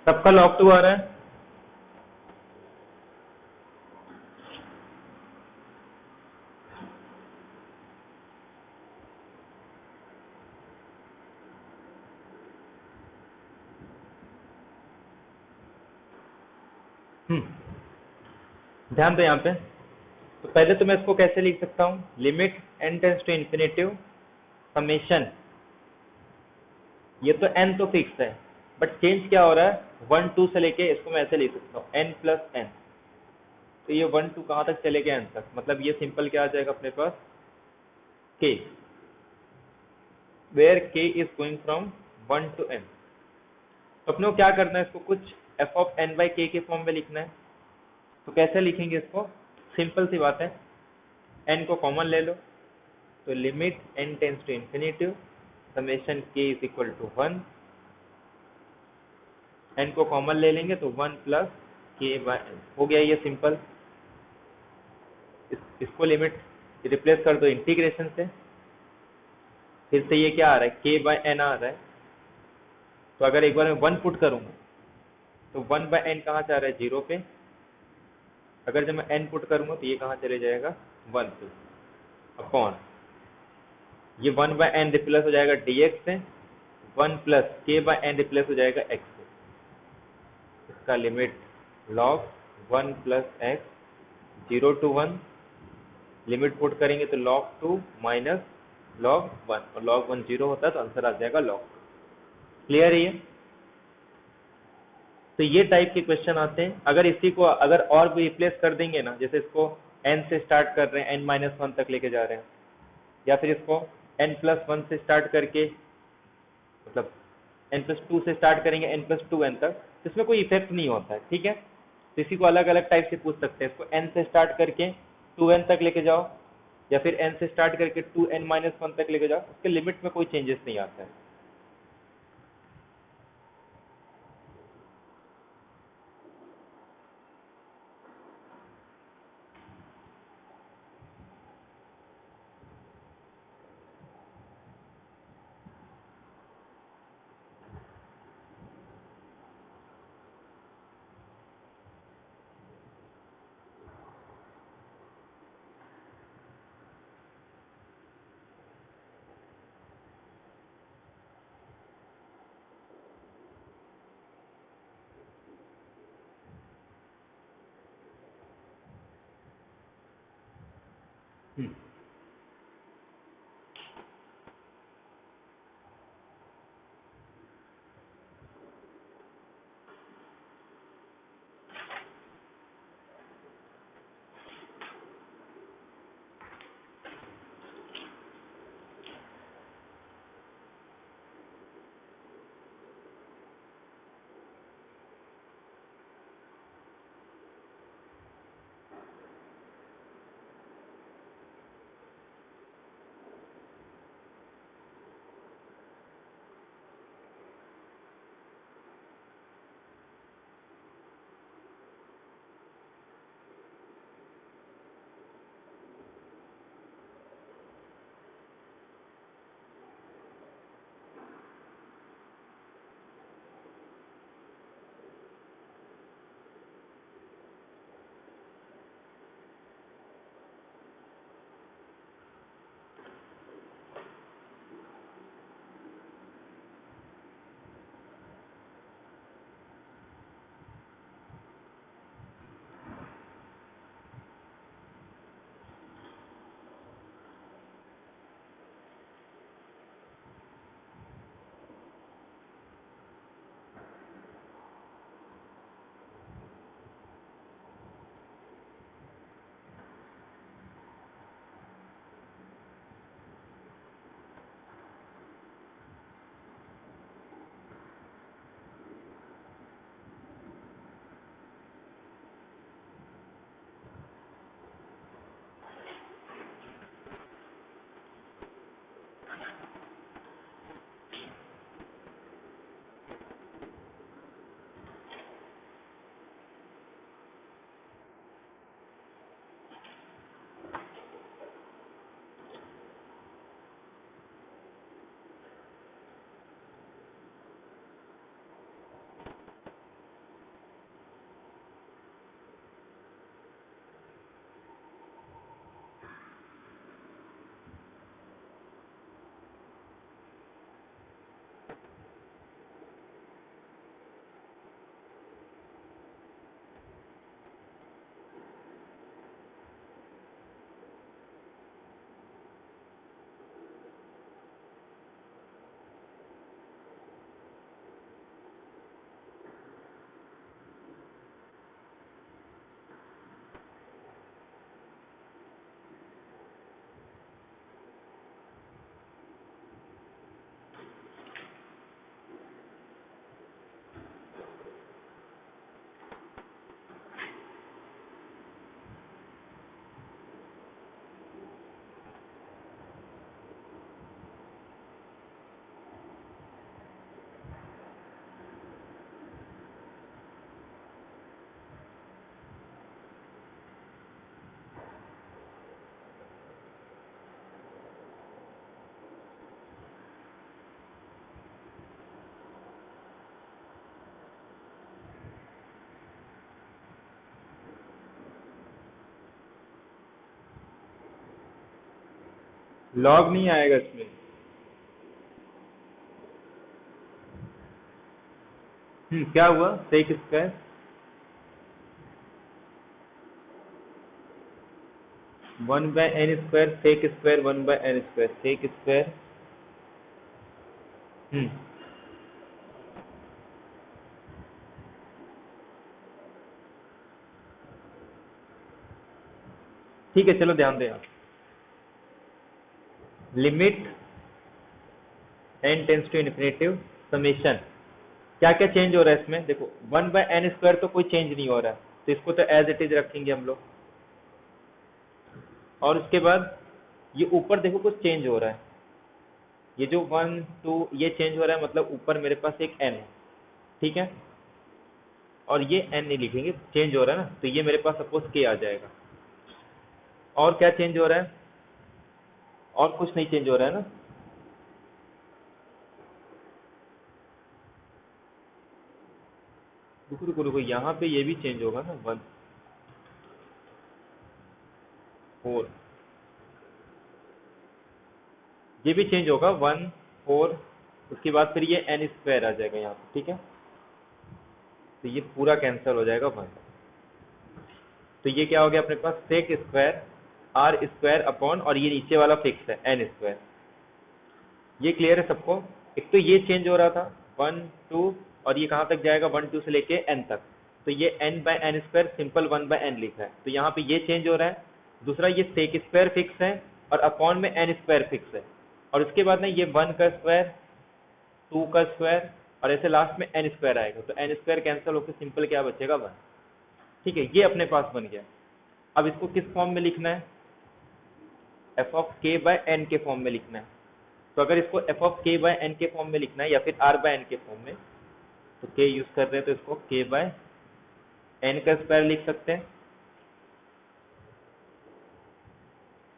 सबका log 2 आ रहा है? ध्यान दो यहाँ पे। तो पहले तो मैं इसको कैसे लिख सकता हूँ, limit n tends to infinity summation, ये तो n तो फिक्स है, बट चेंज क्या हो रहा है, 1 2 से लेके इसको मैं ऐसे लिख सकता हूँ n प्लस n। तो ये 1 2 कहाँ तक चले गए n तक, मतलब ये सिंपल क्या आ जाएगा अपने पास, k, where k is going from 1 to n। तो अपने को क्या करना है, इसको कुछ f of n by k के फॉर्म में लिखना है। तो कैसे लिखेंगे इसको, सिंपल सी बात है, n को कॉमन ले लो, तो limit n tends to infinity summation k is equal to 1, n को कॉमन ले लेंगे तो 1 प्लस k बाय n हो गया ये सिंपल। इसको लिमिट रिप्लेस कर दो इंटीग्रेशन से, फिर से ये क्या आ रहा है, k बाय n आ रहा है। तो अगर एक बार मैं 1 पुट करूंगा तो 1 बाय n कहाँ से आ रहा है, 0 पे। अगर जब मैं n पुट करूंगा तो ये कहाँ चले जाएगा, 1 पे, अपॉन ये 1 बाय n रिप्लेस हो जाएगा dx से, 1 plus k by n replace हो जाएगा x से। इसका limit log 1 plus x 0 to 1, limit put करेंगे तो log 2 माइनस log 1, और log 1 0 होता है तो आंसर आ जाएगा log 2। क्लियर है ये? तो ये टाइप के क्वेश्चन आते हैं। अगर इसी को अगर और भी रिप्लेस कर देंगे ना, जैसे इसको n से स्टार्ट कर रहे हैं, n माइनस 1 तक लेके जा रहे हैं, या फिर इसको n प्लस 1 से स्टार्ट करके, मतलब n प्लस 2 से स्टार्ट करेंगे n प्लस 2n तक, तो इसमें कोई इफेक्ट नहीं होता है, ठीक है। तो इसी को अलग अलग टाइप से पूछ सकते हैं, इसको n से स्टार्ट करके 2n तक लेके जाओ, या फिर n से स्टार्ट करके 2n माइनस 1 तक लेके जाओ, उसके लिमिट में कोई चेंजेस नहीं आता है। हम्म, लॉग नहीं आएगा इसमें। क्या हुआ sec square? One by n square sec square one by n square sec square. हम्म ठीक है, चलो ध्यान दें आप। Limit n tends to infinity summation. क्या क्या चेंज हो रहा है इसमें? देखो वन बाय एन स्क्वायर तो कोई चेंज नहीं हो रहा है, तो इसको तो एज इट इज रखेंगे हम लोग। और उसके बाद ये ऊपर देखो कुछ चेंज हो रहा है, ये जो वन टू ये चेंज हो रहा है, मतलब ऊपर मेरे पास एक एन है, ठीक है, और ये एन नहीं लिखेंगे, चेंज हो रहा है ना, तो ये मेरे पास सपोज के आ जाएगा। और क्या चेंज हो रहा है? और कुछ नहीं चेंज हो रहा है ना। रुको रुको रुको, यहाँ पे ये भी चेंज होगा ना, वन फोर, ये भी चेंज होगा वन फोर, उसके बाद फिर ये एन स्क्वायर आ जाएगा यहाँ पे, ठीक है, तो ये पूरा कैंसिल हो जाएगा वन। तो ये क्या हो गया अपने पास sec square r square upon, और ये नीचे वाला फिक्स है एन स्क्वायर। ये क्लियर है सबको? एक तो ये चेंज हो रहा था वन टू, और ये कहाँ तक जाएगा वन टू से लेके एन तक, तो ये n by n square simple one by n लिखा है, तो यहाँ पे ये चेंज हो रहा है। दूसरा ये सेक स्क्वायर फिक्स है और अपॉन में एन स्क्वायर फिक्स है, और उसके बाद ना ये वन का स्क्वायर टू का स्क्वायर और ऐसे लास्ट में एन स्क्वायर आएगा, तो एन स्क्वायर कैंसिल होकर सिंपल क्या बचेगा वन। ठीक है, ये अपने पास बन गया। अब इसको किस फॉर्म में लिखना है? एफ ऑफ के बाय एन के फॉर्म में लिखना है। तो अगर इसको एफ ऑफ के बाय एन के फॉर्म में लिखना है या फिर आर बाय एन के फॉर्म में, तो के यूज कर रहे हैं तो इसको के बाय एन का स्क्वायर लिख सकते हैं।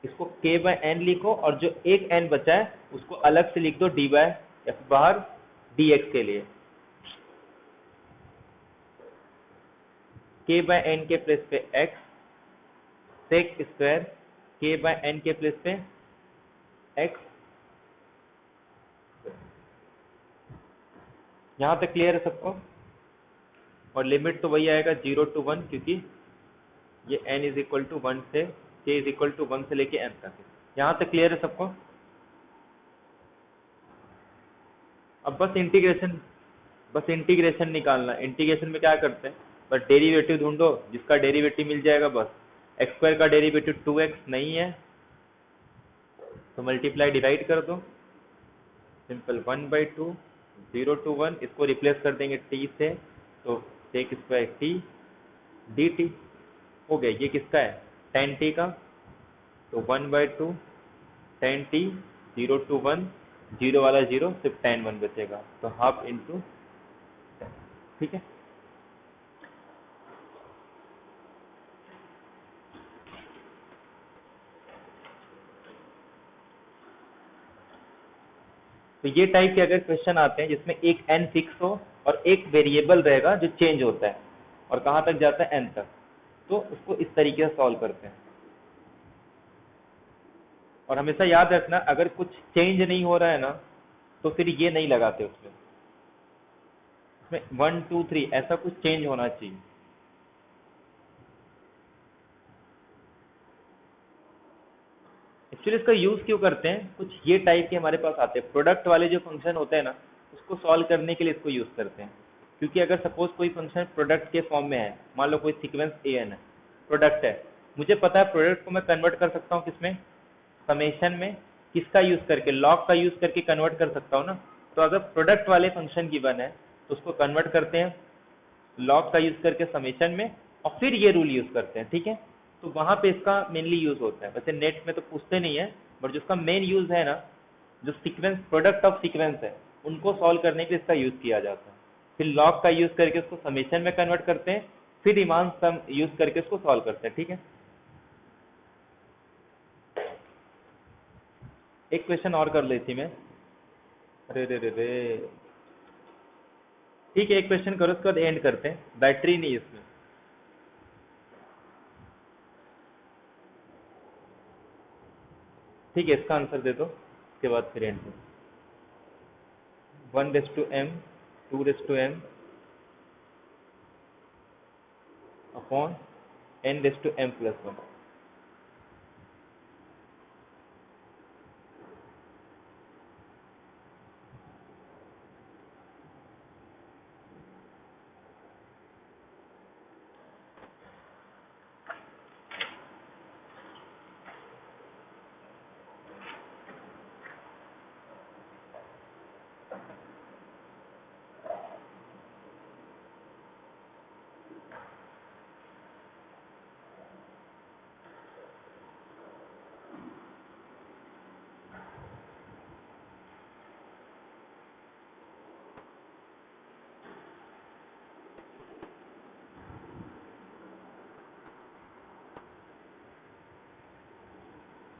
इसको के बाय एन लिखो, और जो एक एन बचा है उसको अलग से लिख दो डी बाय या फिर बाहर डी एक्स के लिए। के बाय एन के प्लेस पे एक्स सेक स्क्वायर के बाय एन के प्लेस पे एक्स। यहां तक क्लियर है सबको? और लिमिट तो वही आएगा 0 to 1, क्योंकि ये n इज इक्वल टू 1 से k इज इक्वल टू 1 से लेके n तक है। यहां तक क्लियर है सबको? अब बस इंटीग्रेशन निकालना। इंटीग्रेशन में क्या करते हैं, बस डेरिवेटिव ढूंढो, जिसका डेरिवेटिव मिल जाएगा बस। एक्स स्क्वायर का डेरिवेटिव 2x नहीं है तो मल्टीप्लाई डिवाइड कर दो, सिंपल 1/2 0 to 1, इसको रिप्लेस कर देंगे t से, तो सेक स्क्वायर t dt हो गया। ये किसका है? tan t का, तो 1/2 tan t 0 to 1, जीरो वाला जीरो, सिर्फ tan 1 बचेगा, तो हाफ इंटू। ठीक है, तो ये टाइप के अगर क्वेश्चन आते हैं जिसमें एक n फिक्स हो और एक वेरिएबल रहेगा जो चेंज होता है और कहाँ तक जाता है n तक, तो उसको इस तरीके से सॉल्व करते हैं। और हमेशा याद रखना, अगर कुछ चेंज नहीं हो रहा है ना तो फिर ये नहीं लगाते उसमें 1 2 3 ऐसा कुछ चेंज होना चाहिए। एक्चुअली इसका यूज क्यों करते हैं, कुछ ये टाइप के हमारे पास आते हैं प्रोडक्ट वाले जो फंक्शन होते हैं ना, उसको सॉल्व करने के लिए इसको यूज करते हैं। क्योंकि अगर सपोज कोई फंक्शन प्रोडक्ट के फॉर्म में है, मान लो कोई सीक्वेंस ए एन है, प्रोडक्ट है, मुझे पता है प्रोडक्ट को मैं कन्वर्ट कर सकता हूँ किसमें, समेशन में। किसका यूज करके? लॉग का यूज करके कन्वर्ट कर सकता हूँ ना। तो अगर प्रोडक्ट वाले फंक्शन गिवन है तो उसको कन्वर्ट करते हैं लॉग का यूज करके समेशन में, और फिर ये रूल यूज करते हैं। ठीक है, तो वहां पे इसका मेनली यूज होता है। वैसे नेट में तो पूछते नहीं है, बट जो इसका मेन यूज है ना, जो सीक्वेंस प्रोडक्ट ऑफ सीक्वेंस है उनको सॉल्व करने के लिए इसका यूज किया जाता है। फिर लॉग का यूज करके उसको समेशन में कन्वर्ट करते हैं, फिर रीमान सम यूज करके उसको सॉल्व करते हैं। ठीक है, एक क्वेश्चन और कर लेती मैं। अरे रे रे रे, ठीक है, एक क्वेश्चन करो, उसके बाद एंड करते हैं। बैटरी नहीं इसमें। ठीक है, इसका आंसर दे दो, उसके बाद फिर and 1m 2m upon n m+1।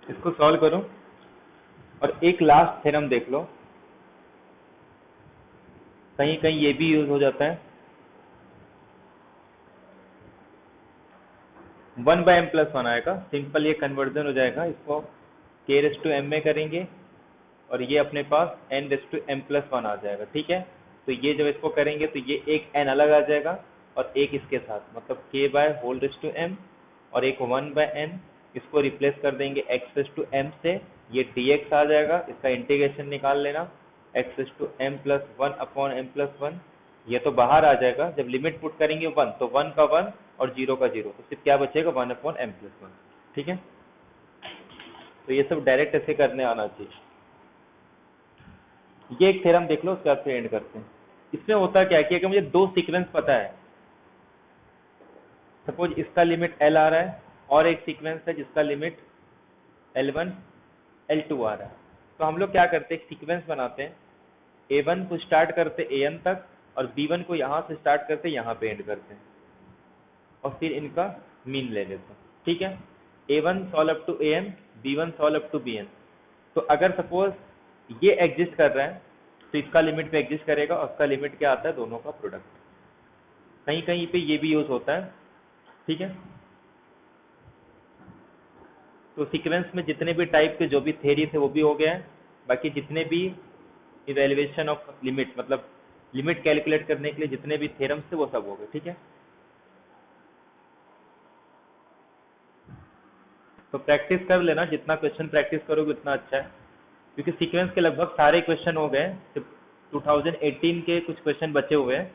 इसको सॉल्व करो और एक लास्ट थ्योरम देख लो, कहीं कहीं ये भी यूज हो जाता है। 1/m+1 आएगा, सिंपल ये कन्वर्जन हो जाएगा, इसको k⁻m में करेंगे और ये अपने पास n⁻m+1 आ जाएगा। ठीक है, तो ये जब इसको करेंगे तो ये एक n अलग आ जाएगा और एक इसके साथ, मतलब k/m और एक 1/n, इसको रिप्लेस कर देंगे x⁻m से, ये dx आ जाएगा, इसका इंटीग्रेशन निकाल लेना, x⁻m+1/m+1, ये तो बाहर आ जाएगा, जब लिमिट पुट करेंगे 1 तो 1 का 1 और 0 का 0, तो सिर्फ क्या बचेगा 1/m+1। ठीक है, तो ये सब डायरेक्ट ऐसे करने आना चाहिए। ये एक थ्योरम देख लो, उसके बाद फिर एंड करते हैं। इसमें होता क्या है कि अगर मुझे दो सीक्वेंस पता है, सपोज इसका लिमिट L आ रहा है और एक सीक्वेंस है जिसका लिमिट L1 L2 आ रहा है, तो हम लोग क्या करते हैं, एक सीक्वेंस बनाते हैं, A1 को स्टार्ट करते AN तक और B1 को यहाँ से स्टार्ट करते यहाँ पे एंड करते हैं और फिर इनका मीन ले लेते हैं। ठीक है, A1 solve up to AN, B1 solve up to BN। तो अगर सपोज ये एग्जिस्ट कर रहा है तो इसका लिमिट पे एग्जिस्ट करेगा और उसका लिमिट क्या आता है, दोनों का प्रोडक्ट। कहीं कहीं पे ये भी यूज होता है। ठीक है, तो सीक्वेंस में जितने भी टाइप के जो भी थ्योरी थे वो भी हो गए हैं, बाकी जितने भी इवैल्यूएशन ऑफ लिमिट, मतलब लिमिट कैलकुलेट करने के लिए जितने भी थ्योरम्स थे वो सब हो गए। ठीक है, तो प्रैक्टिस कर लेना, जितना क्वेश्चन प्रैक्टिस करोगे उतना अच्छा है, क्योंकि सीक्वेंस के लगभग सारे क्वेश्चन हो गए, सिर्फ 2018 के कुछ क्वेश्चन बचे हुए हैं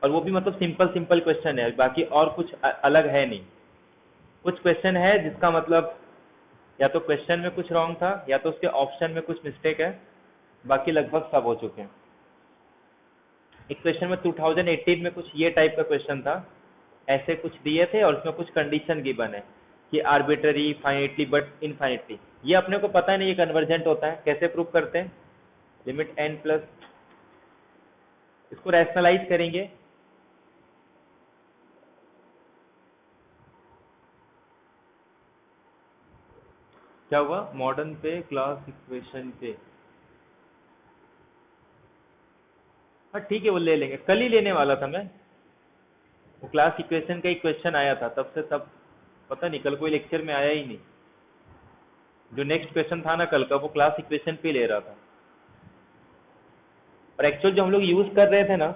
और वो भी मतलब सिंपल सिंपल क्वेश्चन है, बाकी और कुछ अलग है नहीं। कुछ क्वेश्चन है जिसका मतलब या तो क्वेश्चन में कुछ रॉन्ग था या तो उसके ऑप्शन में कुछ मिस्टेक है, बाकी लगभग सब हो चुके हैं। एक क्वेश्चन में 2018 में कुछ ये टाइप का क्वेश्चन था, ऐसे कुछ दिए थे और उसमें कुछ कंडीशन गिवन है कि आर्बिट्ररी, फाइनाइटली बट इनफाइनाइटली, ये अपने को पता नहीं ये कन्वर्जेंट होता है, कैसे प्रूव करते हैं, लिमिट n प्लस, इसको रैशनलाइज करेंगे, क्या हुआ मॉडर्न पे क्लास इक्वेशन पे, हाँ ठीक है वो ले लेंगे, कल ही लेने वाला था मैं, वो क्लास इक्वेशन का एक क्वेश्चन आया था, तब से तब पता नहीं, कल कोई लेक्चर में आया ही नहीं। जो नेक्स्ट क्वेश्चन था ना कल का, वो क्लास इक्वेशन पे ले रहा था, और एक्चुअल जो हम लोग यूज कर रहे थे ना,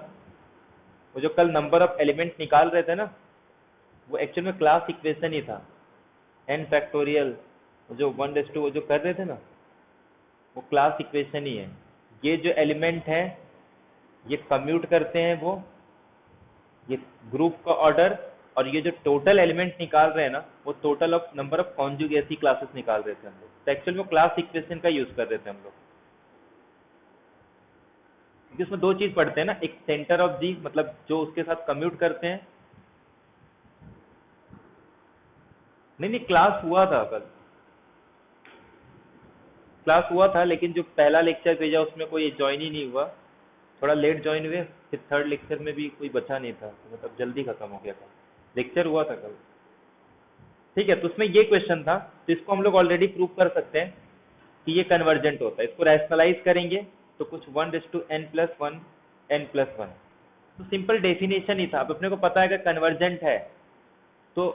वो जो कल नंबर ऑफ एलिमेंट निकाल रहे थे ना, वो एक्चुअल में क्लास इक्वेशन ही था, n फैक्टोरियल, जो 1/2 वो जो कर रहे थे ना, वो क्लास इक्वेशन ही है। ये जो एलिमेंट है ये कम्यूट करते हैं वो, ये ग्रुप का ऑर्डर, और ये जो टोटल एलिमेंट निकाल रहे हैं ना, वो total of number of conjugacy classes निकाल रहे थे हम लोग, तो एक्चुअल में क्लास इक्वेशन का यूज कर रहे थे हम लोग, क्योंकि उसमें दो चीज पढ़ते हैं ना, एक सेंटर ऑफ जी, मतलब जो उसके साथ कम्यूट करते हैं। नहीं क्लास हुआ था कल, क्लास हुआ था, लेकिन जो पहला लेक्चर भेजा उसमें कोई ज्वाइन ही नहीं हुआ, थोड़ा लेट ज्वाइन हुए, फिर थर्ड लेक्चर में भी कोई बचा नहीं था, तो मतलब जल्दी खत्म हो गया था, लेक्चर हुआ था कल। ठीक है, तो उसमें ये क्वेश्चन था, तो इसको हम लोग ऑलरेडी प्रूव कर सकते हैं कि ये कन्वर्जेंट होता है। इसको रैशनलाइज करेंगे तो कुछ 1/n+1 n+1, तो सिंपल डेफिनेशन ही था। अब अपने को पता है कि कन्वर्जेंट है तो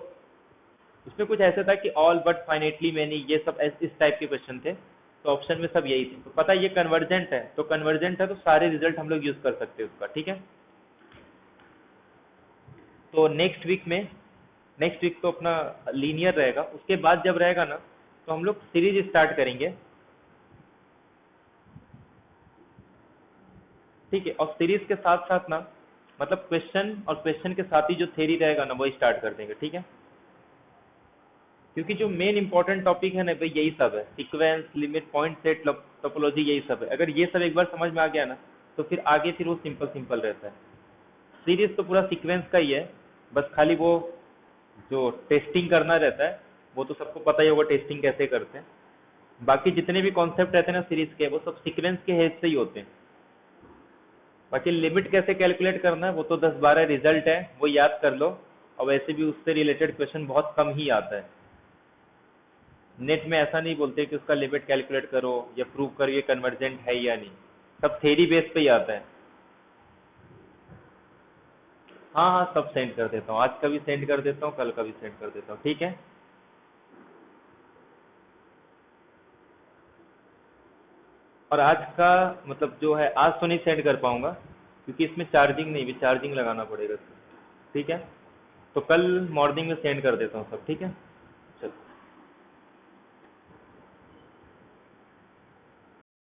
उसमें कुछ ऐसा था कि ऑल बट फाइनेटली मैनी, ये सब इस टाइप के क्वेश्चन थे, तो ऑप्शन में सब यही थे। तो पता है ये कन्वर्जेंट है, तो कन्वर्जेंट है तो सारे रिजल्ट हम लोग यूज कर सकते हैं उसका, ठीक है। तो नेक्स्ट वीक तो अपना लीनियर रहेगा, उसके बाद जब रहेगा ना तो हम लोग सीरीज स्टार्ट करेंगे, ठीक है। और सीरीज के साथ साथ ना मतलब क्वेश्चन और क्वेश्चन के साथ ही जो थ्योरी रहेगा ना वो स्टार्ट कर देंगे, ठीक है। क्योंकि जो मेन इंपॉर्टेंट टॉपिक है ना भाई यही सब है, sequence, limit, point set, topology, यही सब है। अगर ये सब एक बार समझ में आ गया ना तो फिर आगे फिर वो सिंपल सिंपल रहता है। सीरीज तो पूरा सीक्वेंस का ही है, बस खाली वो जो टेस्टिंग करना रहता है वो तो सबको पता ही होगा टेस्टिंग कैसे करते हैं। बाकी जितने भी कॉन्सेप्ट रहते हैं ना सीरीज के वो सब सीक्वेंस के हेल्प से ही होते हैं। बाकी लिमिट कैसे कैलकुलेट करना है वो तो 10-12 रिजल्ट है, वो याद कर लो। और वैसे भी उससे रिलेटेड क्वेश्चन बहुत कम ही आता है। नेट में ऐसा नहीं बोलते कि उसका लिमिट कैलकुलेट करो या प्रूव करो ये कन्वर्जेंट है या नहीं, सब थ्योरी बेस पे ही आता है। हाँ हाँ, सब सेंड कर देता हूँ, आज का भी सेंड कर देता हूँ, कल का भी सेंड कर देता हूँ, ठीक है। और आज का मतलब जो है आज तो नहीं सेंड कर पाऊंगा क्योंकि इसमें चार्जिंग नहीं, भी चार्जिंग लगाना पड़ेगा इसमें, ठीक है। तो कल मॉर्निंग में सेंड कर देता हूँ सब, ठीक है।